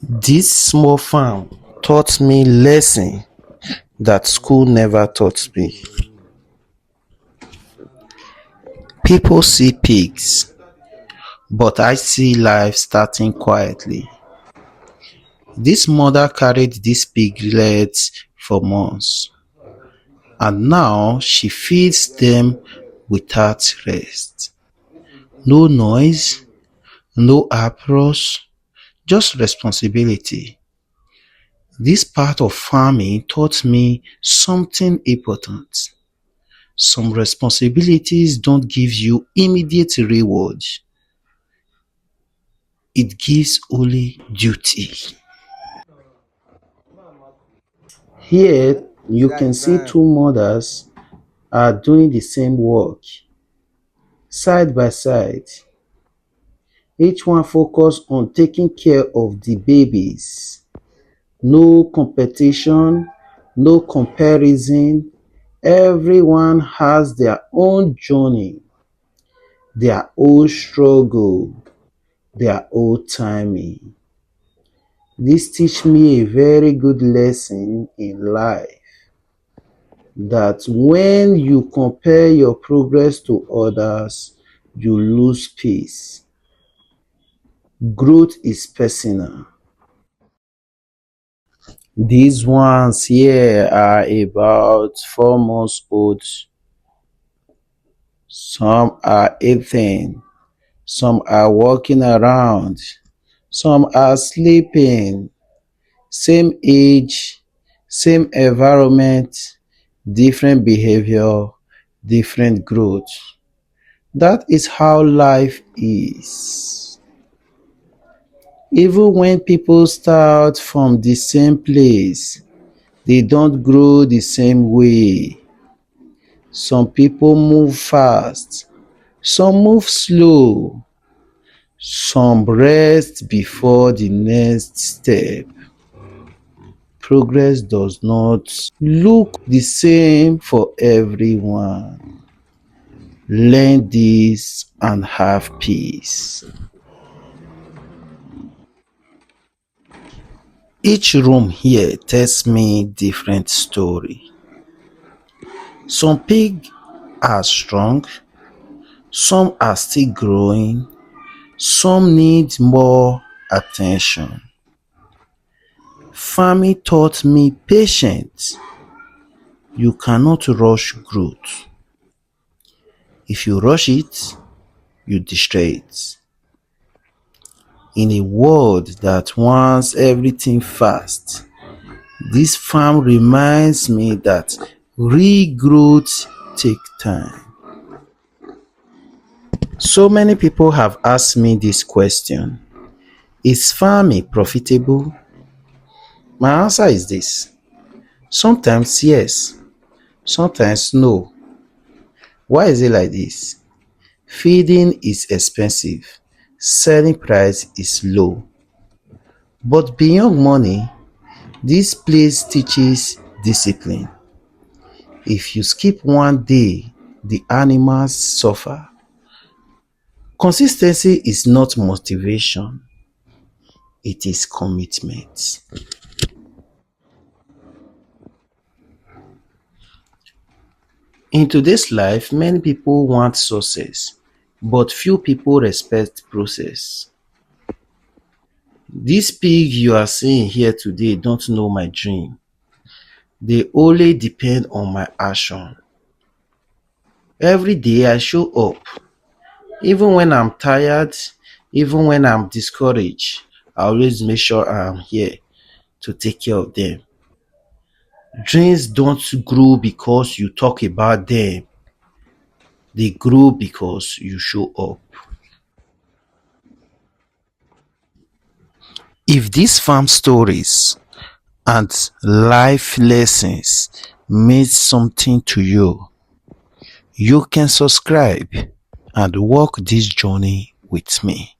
This small farm taught me lesson that school never taught me. People see pigs, but I see life starting quietly. This mother carried these piglets for months, and now she feeds them without rest. No noise, no applause, just responsibility. This part of farming taught me something important. Some responsibilities don't give you immediate rewards. It gives only duty. Here you can see two mothers are doing the same work side by side. Each one focus on taking care of the babies. No competition, no comparison. Everyone has their own journey, their own struggle, their own timing. This teach me a very good lesson in life, that when you compare your progress to others, you lose peace. Growth is personal. These ones here are about 4 months old. Some are eating, some are walking around, some are sleeping. Same age, same environment, different behavior, different growth. That is how life is. Even when people start from the same place, they don't grow the same way. Some people move fast, some move slow, some rest before the next step. Progress does not look the same for everyone. Learn this and have peace. Each room here tells me different story. Some pigs are strong, some are still growing, some need more attention. Farming taught me patience. You cannot rush growth. If you rush it, you destroy it. In a world that wants everything fast, this farm reminds me that real growth takes time. So many people have asked me this question: is farming profitable? My answer is this: sometimes yes, sometimes no. Why is it like this? Feeding is expensive, selling price is low. But beyond money, this place teaches discipline. If you skip one day, the animals suffer. Consistency is not motivation, it is commitment. In today's life, many people want success, but few people respect process. This pig you are seeing here today don't know my dream. They only depend on my action. Every day I show up. Even when I'm tired, even when I'm discouraged, I always make sure I'm here to take care of them. Dreams don't grow because you talk about them. They grow because you show up. If these farm stories and life lessons means something to you, you can subscribe and walk this journey with me.